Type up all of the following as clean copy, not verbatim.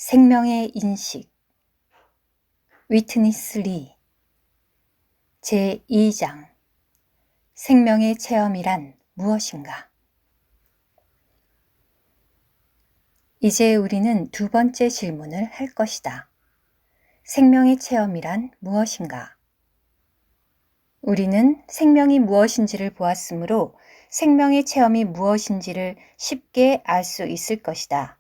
생명의 인식 위트니스 리 제2장 생명의 체험이란 무엇인가? 이제 우리는 두 번째 질문을 할 것이다. 생명의 체험이란 무엇인가? 우리는 생명이 무엇인지를 보았으므로 생명의 체험이 무엇인지를 쉽게 알 수 있을 것이다.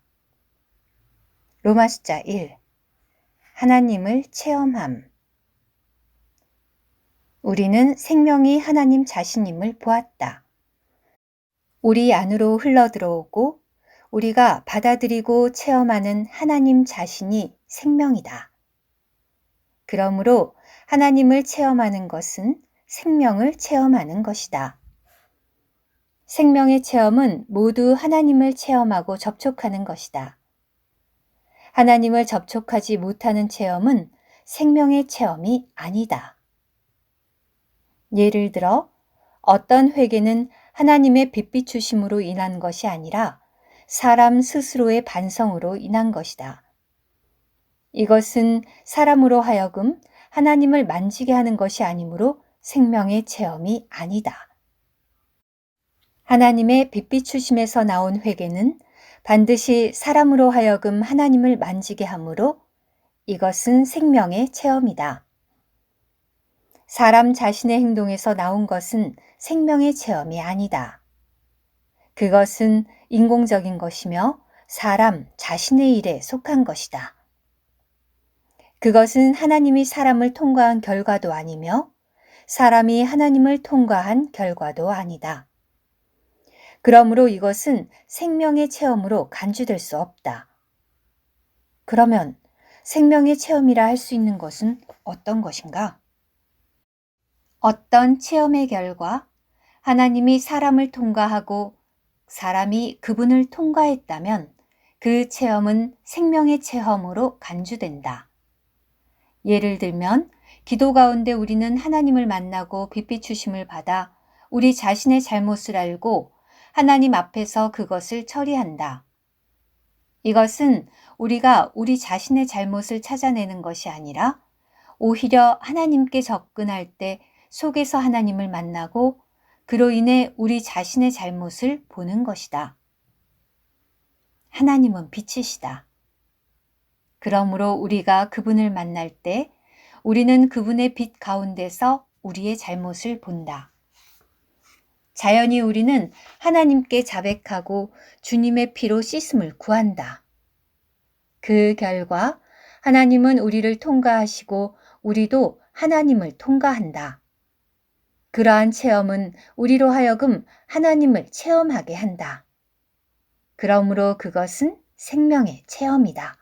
로마 숫자 1. 하나님을 체험함. 우리는 생명이 하나님 자신임을 보았다. 우리 안으로 흘러들어오고 우리가 받아들이고 체험하는 하나님 자신이 생명이다. 그러므로 하나님을 체험하는 것은 생명을 체험하는 것이다. 생명의 체험은 모두 하나님을 체험하고 접촉하는 것이다. 하나님을 접촉하지 못하는 체험은 생명의 체험이 아니다. 예를 들어 어떤 회개는 하나님의 빛비추심으로 인한 것이 아니라 사람 스스로의 반성으로 인한 것이다. 이것은 사람으로 하여금 하나님을 만지게 하는 것이 아니므로 생명의 체험이 아니다. 하나님의 빛비추심에서 나온 회개는 반드시 사람으로 하여금 하나님을 만지게 하므로 이것은 생명의 체험이다. 사람 자신의 행동에서 나온 것은 생명의 체험이 아니다. 그것은 인공적인 것이며 사람 자신의 일에 속한 것이다. 그것은 하나님이 사람을 통과한 결과도 아니며 사람이 하나님을 통과한 결과도 아니다. 그러므로 이것은 생명의 체험으로 간주될 수 없다. 그러면 생명의 체험이라 할 수 있는 것은 어떤 것인가? 어떤 체험의 결과 하나님이 사람을 통과하고 사람이 그분을 통과했다면 그 체험은 생명의 체험으로 간주된다. 예를 들면 기도 가운데 우리는 하나님을 만나고 빛비추심을 받아 우리 자신의 잘못을 알고 하나님 앞에서 그것을 처리한다. 이것은 우리가 우리 자신의 잘못을 찾아내는 것이 아니라 오히려 하나님께 접근할 때 속에서 하나님을 만나고 그로 인해 우리 자신의 잘못을 보는 것이다. 하나님은 빛이시다. 그러므로 우리가 그분을 만날 때 우리는 그분의 빛 가운데서 우리의 잘못을 본다. 자연히 우리는 하나님께 자백하고 주님의 피로 씻음을 구한다. 그 결과 하나님은 우리를 통과하시고 우리도 하나님을 통과한다. 그러한 체험은 우리로 하여금 하나님을 체험하게 한다. 그러므로 그것은 생명의 체험이다.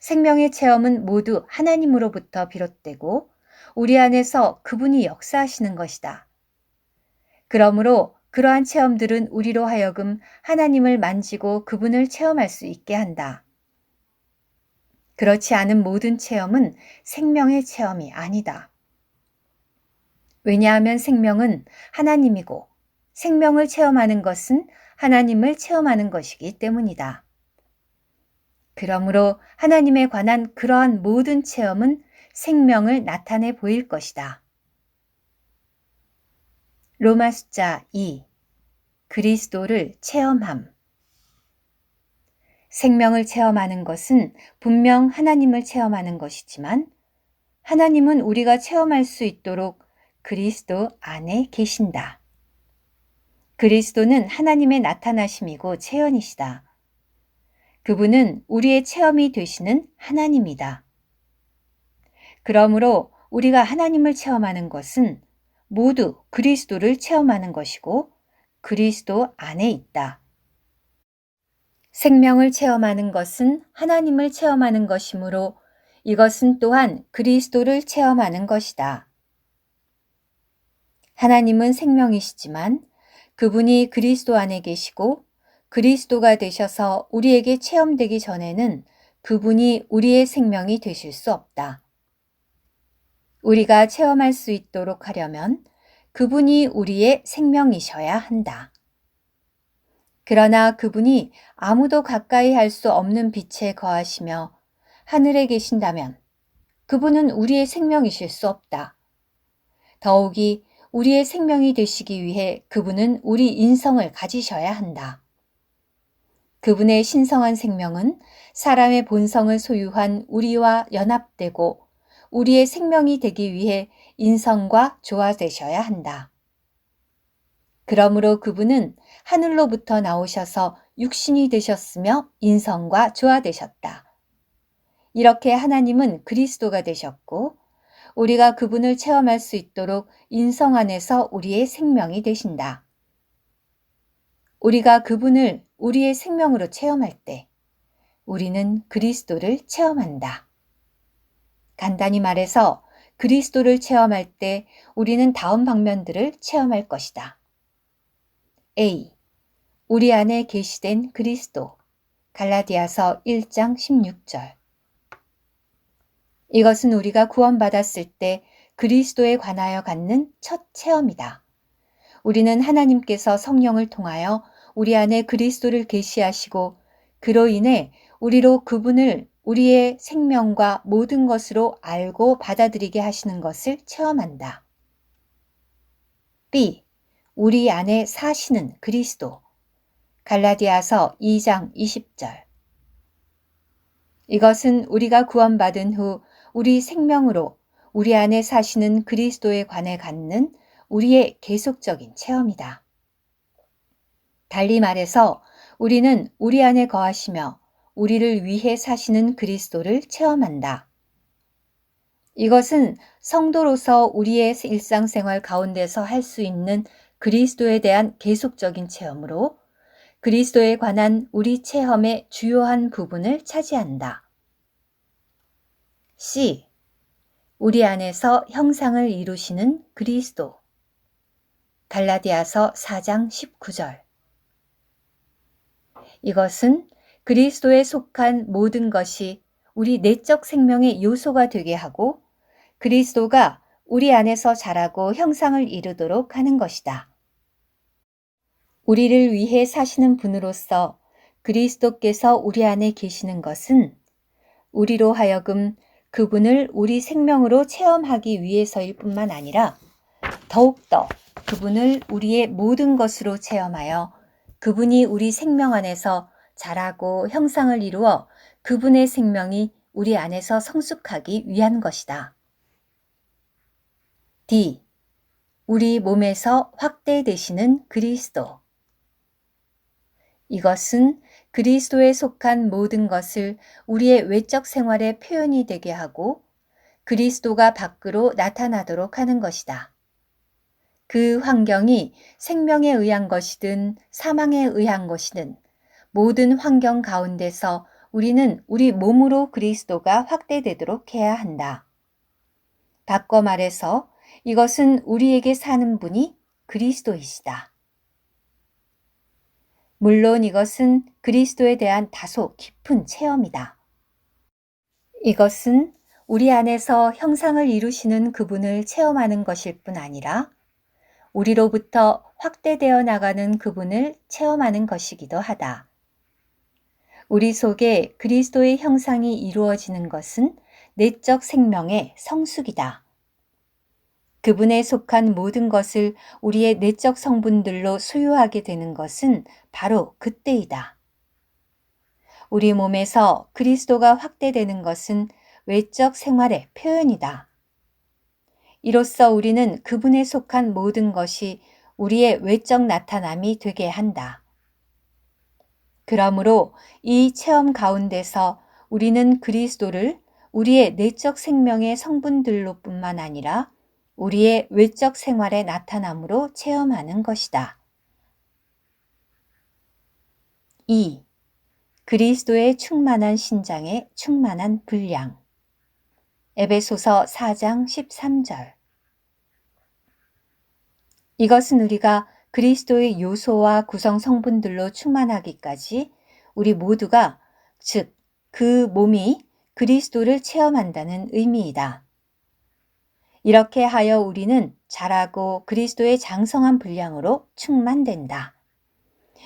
생명의 체험은 모두 하나님으로부터 비롯되고 우리 안에서 그분이 역사하시는 것이다. 그러므로 그러한 체험들은 우리로 하여금 하나님을 만지고 그분을 체험할 수 있게 한다. 그렇지 않은 모든 체험은 생명의 체험이 아니다. 왜냐하면 생명은 하나님이고 생명을 체험하는 것은 하나님을 체험하는 것이기 때문이다. 그러므로 하나님에 관한 그러한 모든 체험은 생명을 나타내 보일 것이다. 로마 숫자 2. 그리스도를 체험함. 생명을 체험하는 것은 분명 하나님을 체험하는 것이지만 하나님은 우리가 체험할 수 있도록 그리스도 안에 계신다. 그리스도는 하나님의 나타나심이고 체현이시다. 그분은 우리의 체험이 되시는 하나님이다. 그러므로 우리가 하나님을 체험하는 것은 모두 그리스도를 체험하는 것이고 그리스도 안에 있다. 생명을 체험하는 것은 하나님을 체험하는 것이므로 이것은 또한 그리스도를 체험하는 것이다. 하나님은 생명이시지만 그분이 그리스도 안에 계시고 그리스도가 되셔서 우리에게 체험되기 전에는 그분이 우리의 생명이 되실 수 없다. 우리가 체험할 수 있도록 하려면 그분이 우리의 생명이셔야 한다. 그러나 그분이 아무도 가까이 할 수 없는 빛에 거하시며 하늘에 계신다면 그분은 우리의 생명이실 수 없다. 더욱이 우리의 생명이 되시기 위해 그분은 우리 인성을 가지셔야 한다. 그분의 신성한 생명은 사람의 본성을 소유한 우리와 연합되고 우리의 생명이 되기 위해 인성과 조화되셔야 한다. 그러므로 그분은 하늘로부터 나오셔서 육신이 되셨으며 인성과 조화되셨다. 이렇게 하나님은 그리스도가 되셨고 우리가 그분을 체험할 수 있도록 인성 안에서 우리의 생명이 되신다. 우리가 그분을 우리의 생명으로 체험할 때 우리는 그리스도를 체험한다. 간단히 말해서 그리스도를 체험할 때 우리는 다음 방면들을 체험할 것이다. A. 우리 안에 계시된 그리스도. 갈라디아서 1장 16절. 이것은 우리가 구원받았을 때 그리스도에 관하여 갖는 첫 체험이다. 우리는 하나님께서 성령을 통하여 우리 안에 그리스도를 계시하시고 그로 인해 우리로 그분을 우리의 생명과 모든 것으로 알고 받아들이게 하시는 것을 체험한다. B. 우리 안에 사시는 그리스도. 갈라디아서 2장 20절. 이것은 우리가 구원받은 후 우리 생명으로 우리 안에 사시는 그리스도에 관해 갖는 우리의 계속적인 체험이다. 달리 말해서 우리는 우리 안에 거하시며 우리를 위해 사시는 그리스도를 체험한다. 이것은 성도로서 우리의 일상생활 가운데서 할 수 있는 그리스도에 대한 계속적인 체험으로 그리스도에 관한 우리 체험의 주요한 부분을 차지한다. C. 우리 안에서 형상을 이루시는 그리스도. 갈라디아서 4장 19절. 이것은 그리스도에 속한 모든 것이 우리 내적 생명의 요소가 되게 하고 그리스도가 우리 안에서 자라고 형상을 이루도록 하는 것이다. 우리를 위해 사시는 분으로서 그리스도께서 우리 안에 계시는 것은 우리로 하여금 그분을 우리 생명으로 체험하기 위해서일 뿐만 아니라 더욱더 그분을 우리의 모든 것으로 체험하여 그분이 우리 생명 안에서 자라고 형상을 이루어 그분의 생명이 우리 안에서 성숙하기 위한 것이다. D. 우리 몸에서 확대되시는 그리스도. 이것은 그리스도에 속한 모든 것을 우리의 외적 생활의 표현이 되게 하고 그리스도가 밖으로 나타나도록 하는 것이다. 그 환경이 생명에 의한 것이든 사망에 의한 것이든 모든 환경 가운데서 우리는 우리 몸으로 그리스도가 확대되도록 해야 한다. 바꿔 말해서 이것은 우리에게 사는 분이 그리스도이시다. 물론 이것은 그리스도에 대한 다소 깊은 체험이다. 이것은 우리 안에서 형상을 이루시는 그분을 체험하는 것일 뿐 아니라 우리로부터 확대되어 나가는 그분을 체험하는 것이기도 하다. 우리 속에 그리스도의 형상이 이루어지는 것은 내적 생명의 성숙이다. 그분에 속한 모든 것을 우리의 내적 성분들로 소유하게 되는 것은 바로 그때이다. 우리 몸에서 그리스도가 확대되는 것은 외적 생활의 표현이다. 이로써 우리는 그분에 속한 모든 것이 우리의 외적 나타남이 되게 한다. 그러므로 이 체험 가운데서 우리는 그리스도를 우리의 내적 생명의 성분들로 뿐만 아니라 우리의 외적 생활의 나타남으로 체험하는 것이다. 2. 그리스도의 충만한 신장의 충만한 분량. 에베소서 4장 13절. 이것은 우리가 그리스도의 요소와 구성 성분들로 충만하기까지 우리 모두가, 즉, 그 몸이 그리스도를 체험한다는 의미이다. 이렇게 하여 우리는 자라고 그리스도의 장성한 분량으로 충만된다.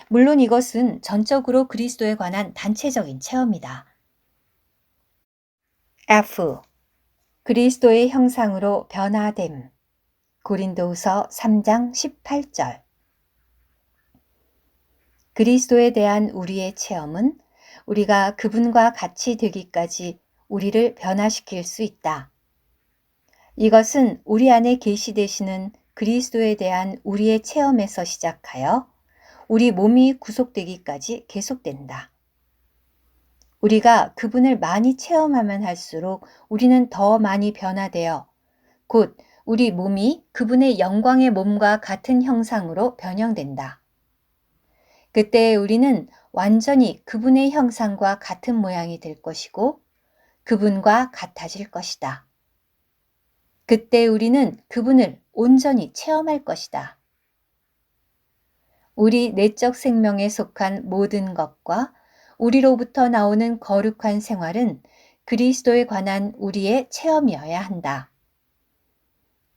물론 이것은 전적으로 그리스도에 관한 단체적인 체험이다. F. 그리스도의 형상으로 변화됨. 고린도후서 3장 18절. 그리스도에 대한 우리의 체험은 우리가 그분과 같이 되기까지 우리를 변화시킬 수 있다. 이것은 우리 안에 계시되시는 그리스도에 대한 우리의 체험에서 시작하여 우리 몸이 구속되기까지 계속된다. 우리가 그분을 많이 체험하면 할수록 우리는 더 많이 변화되어 곧 우리 몸이 그분의 영광의 몸과 같은 형상으로 변형된다. 그때 우리는 완전히 그분의 형상과 같은 모양이 될 것이고 그분과 같아질 것이다. 그때 우리는 그분을 온전히 체험할 것이다. 우리 내적 생명에 속한 모든 것과 우리로부터 나오는 거룩한 생활은 그리스도에 관한 우리의 체험이어야 한다.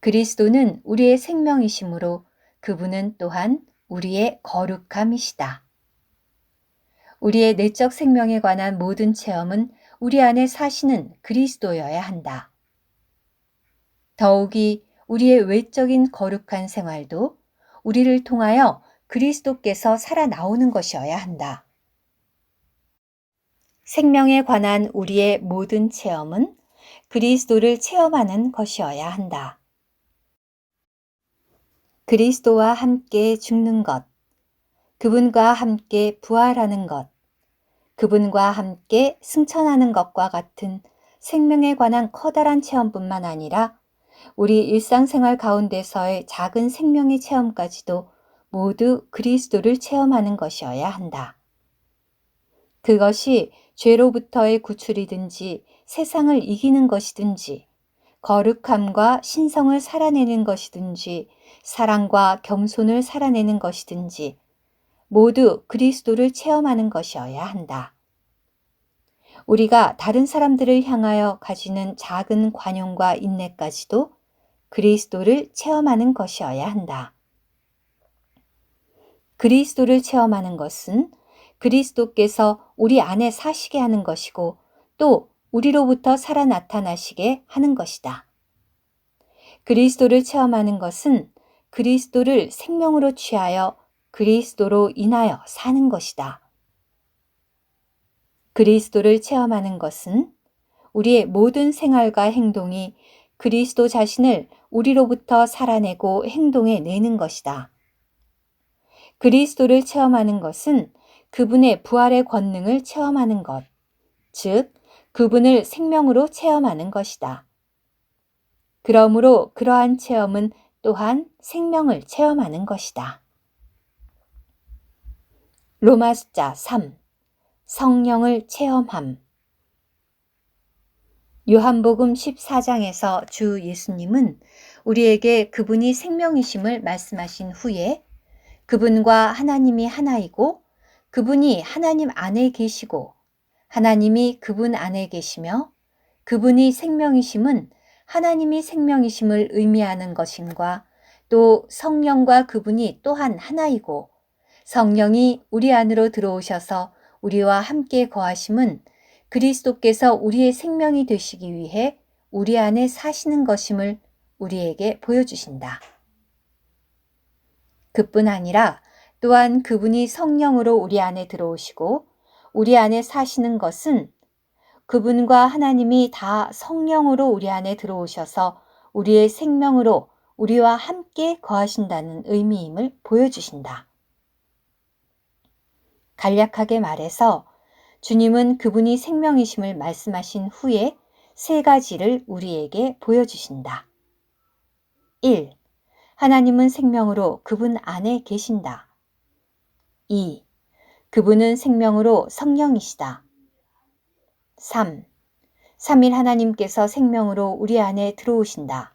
그리스도는 우리의 생명이시므로 그분은 또한 우리의 거룩함이시다. 우리의 내적 생명에 관한 모든 체험은 우리 안에 사시는 그리스도여야 한다. 더욱이 우리의 외적인 거룩한 생활도 우리를 통하여 그리스도께서 살아나오는 것이어야 한다. 생명에 관한 우리의 모든 체험은 그리스도를 체험하는 것이어야 한다. 그리스도와 함께 죽는 것, 그분과 함께 부활하는 것, 그분과 함께 승천하는 것과 같은 생명에 관한 커다란 체험뿐만 아니라 우리 일상생활 가운데서의 작은 생명의 체험까지도 모두 그리스도를 체험하는 것이어야 한다. 그것이 죄로부터의 구출이든지 세상을 이기는 것이든지 거룩함과 신성을 살아내는 것이든지 사랑과 겸손을 살아내는 것이든지 모두 그리스도를 체험하는 것이어야 한다. 우리가 다른 사람들을 향하여 가지는 작은 관용과 인내까지도 그리스도를 체험하는 것이어야 한다. 그리스도를 체험하는 것은 그리스도께서 우리 안에 사시게 하는 것이고 또 우리로부터 살아 나타나시게 하는 것이다. 그리스도를 체험하는 것은 그리스도를 생명으로 취하여 그리스도로 인하여 사는 것이다. 그리스도를 체험하는 것은 우리의 모든 생활과 행동이 그리스도 자신을 우리로부터 살아내고 행동해 내는 것이다. 그리스도를 체험하는 것은 그분의 부활의 권능을 체험하는 것, 즉 그분을 생명으로 체험하는 것이다. 그러므로 그러한 체험은 또한 생명을 체험하는 것이다. 로마 숫자 3. 성령을 체험함. 요한복음 14장에서 주 예수님은 우리에게 그분이 생명이심을 말씀하신 후에 그분과 하나님이 하나이고 그분이 하나님 안에 계시고 하나님이 그분 안에 계시며 그분이 생명이심은 하나님이 생명이심을 의미하는 것인과 또 성령과 그분이 또한 하나이고 성령이 우리 안으로 들어오셔서 우리와 함께 거하심은 그리스도께서 우리의 생명이 되시기 위해 우리 안에 사시는 것임을 우리에게 보여주신다. 그뿐 아니라 또한 그분이 성령으로 우리 안에 들어오시고 우리 안에 사시는 것은 그분과 하나님이 다 성령으로 우리 안에 들어오셔서 우리의 생명으로 우리와 함께 거하신다는 의미임을 보여주신다. 간략하게 말해서 주님은 그분이 생명이심을 말씀하신 후에 세 가지를 우리에게 보여주신다. 1. 하나님은 생명으로 그분 안에 계신다. 2. 그분은 생명으로 성령이시다. 3. 삼일 하나님께서 생명으로 우리 안에 들어오신다.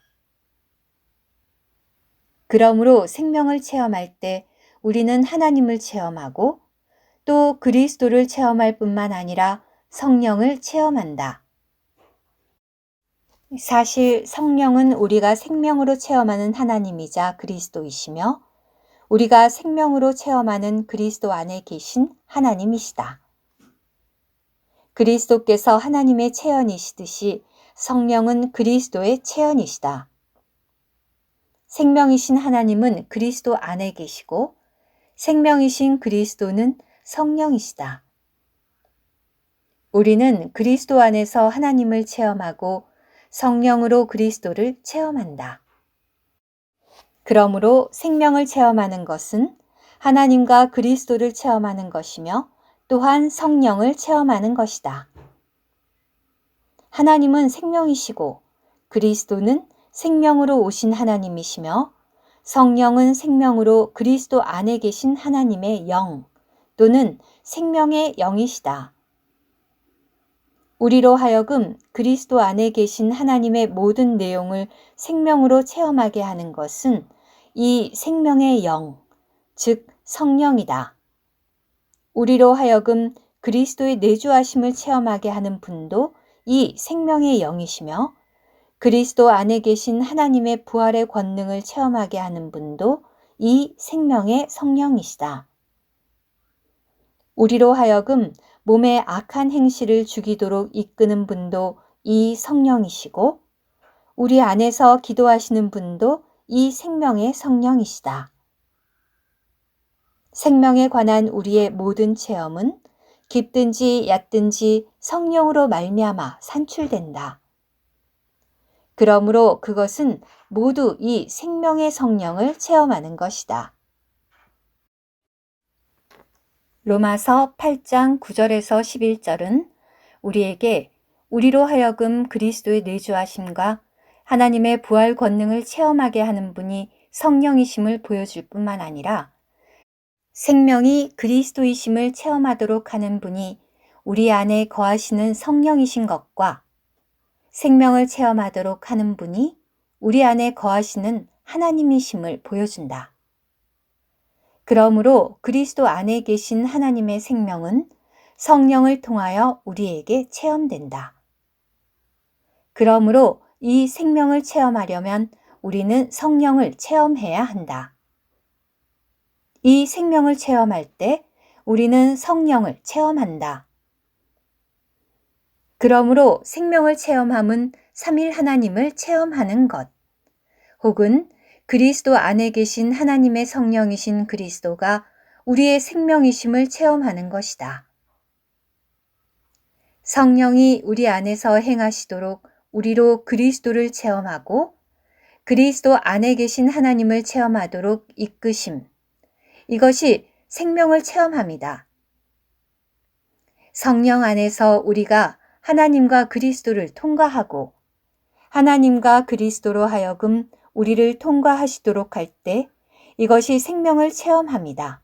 그러므로 생명을 체험할 때 우리는 하나님을 체험하고 또 그리스도를 체험할 뿐만 아니라 성령을 체험한다. 사실 성령은 우리가 생명으로 체험하는 하나님이자 그리스도이시며 우리가 생명으로 체험하는 그리스도 안에 계신 하나님이시다. 그리스도께서 하나님의 체현이시듯이 성령은 그리스도의 체현이시다. 생명이신 하나님은 그리스도 안에 계시고 생명이신 그리스도는 성령이시다. 우리는 그리스도 안에서 하나님을 체험하고 성령으로 그리스도를 체험한다. 그러므로 생명을 체험하는 것은 하나님과 그리스도를 체험하는 것이며 또한 성령을 체험하는 것이다. 하나님은 생명이시고 그리스도는 생명으로 오신 하나님이시며 성령은 생명으로 그리스도 안에 계신 하나님의 영 또는 생명의 영이시다. 우리로 하여금 그리스도 안에 계신 하나님의 모든 내용을 생명으로 체험하게 하는 것은 이 생명의 영, 즉 성령이다. 우리로 하여금 그리스도의 내주하심을 체험하게 하는 분도 이 생명의 영이시며 그리스도 안에 계신 하나님의 부활의 권능을 체험하게 하는 분도 이 생명의 성령이시다. 우리로 하여금 몸에 악한 행실을 죽이도록 이끄는 분도 이 성령이시고 우리 안에서 기도하시는 분도 이 생명의 성령이시다. 생명에 관한 우리의 모든 체험은 깊든지 얕든지 성령으로 말미암아 산출된다. 그러므로 그것은 모두 이 생명의 성령을 체험하는 것이다. 로마서 8장 9절에서 11절은 우리에게 우리로 하여금 그리스도의 내주하심과 하나님의 부활 권능을 체험하게 하는 분이 성령이심을 보여줄 뿐만 아니라 생명이 그리스도이심을 체험하도록 하는 분이 우리 안에 거하시는 성령이신 것과 생명을 체험하도록 하는 분이 우리 안에 거하시는 하나님이심을 보여준다. 그러므로 그리스도 안에 계신 하나님의 생명은 성령을 통하여 우리에게 체험된다. 그러므로 이 생명을 체험하려면 우리는 성령을 체험해야 한다. 이 생명을 체험할 때 우리는 성령을 체험한다. 그러므로 생명을 체험함은 삼일 하나님을 체험하는 것, 혹은 그리스도 안에 계신 하나님의 성령이신 그리스도가 우리의 생명이심을 체험하는 것이다. 성령이 우리 안에서 행하시도록 우리로 그리스도를 체험하고 그리스도 안에 계신 하나님을 체험하도록 이끄심, 이것이 생명을 체험합니다. 성령 안에서 우리가 하나님과 그리스도를 통과하고 하나님과 그리스도로 하여금 우리를 통과하시도록 할 때 이것이 생명을 체험합니다.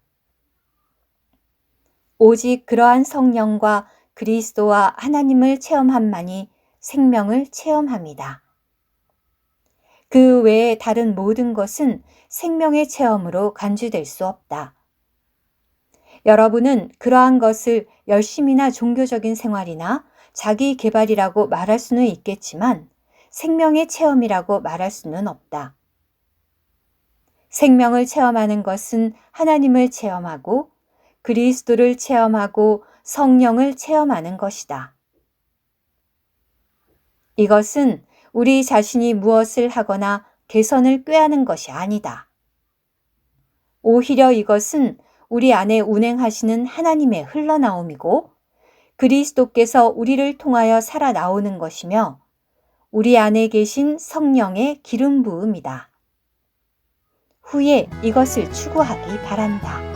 오직 그러한 성령과 그리스도와 하나님을 체험함만이 생명을 체험합니다. 그 외에 다른 모든 것은 생명의 체험으로 간주될 수 없다. 여러분은 그러한 것을 열심이나 종교적인 생활이나 자기 개발이라고 말할 수는 있겠지만 생명의 체험이라고 말할 수는 없다. 생명을 체험하는 것은 하나님을 체험하고 그리스도를 체험하고 성령을 체험하는 것이다. 이것은 우리 자신이 무엇을 하거나 개선을 꾀하는 것이 아니다. 오히려 이것은 우리 안에 운행하시는 하나님의 흘러나옴이고 그리스도께서 우리를 통하여 살아나오는 것이며 우리 안에 계신 성령의 기름 부음이다. 후에 이것을 추구하기 바란다.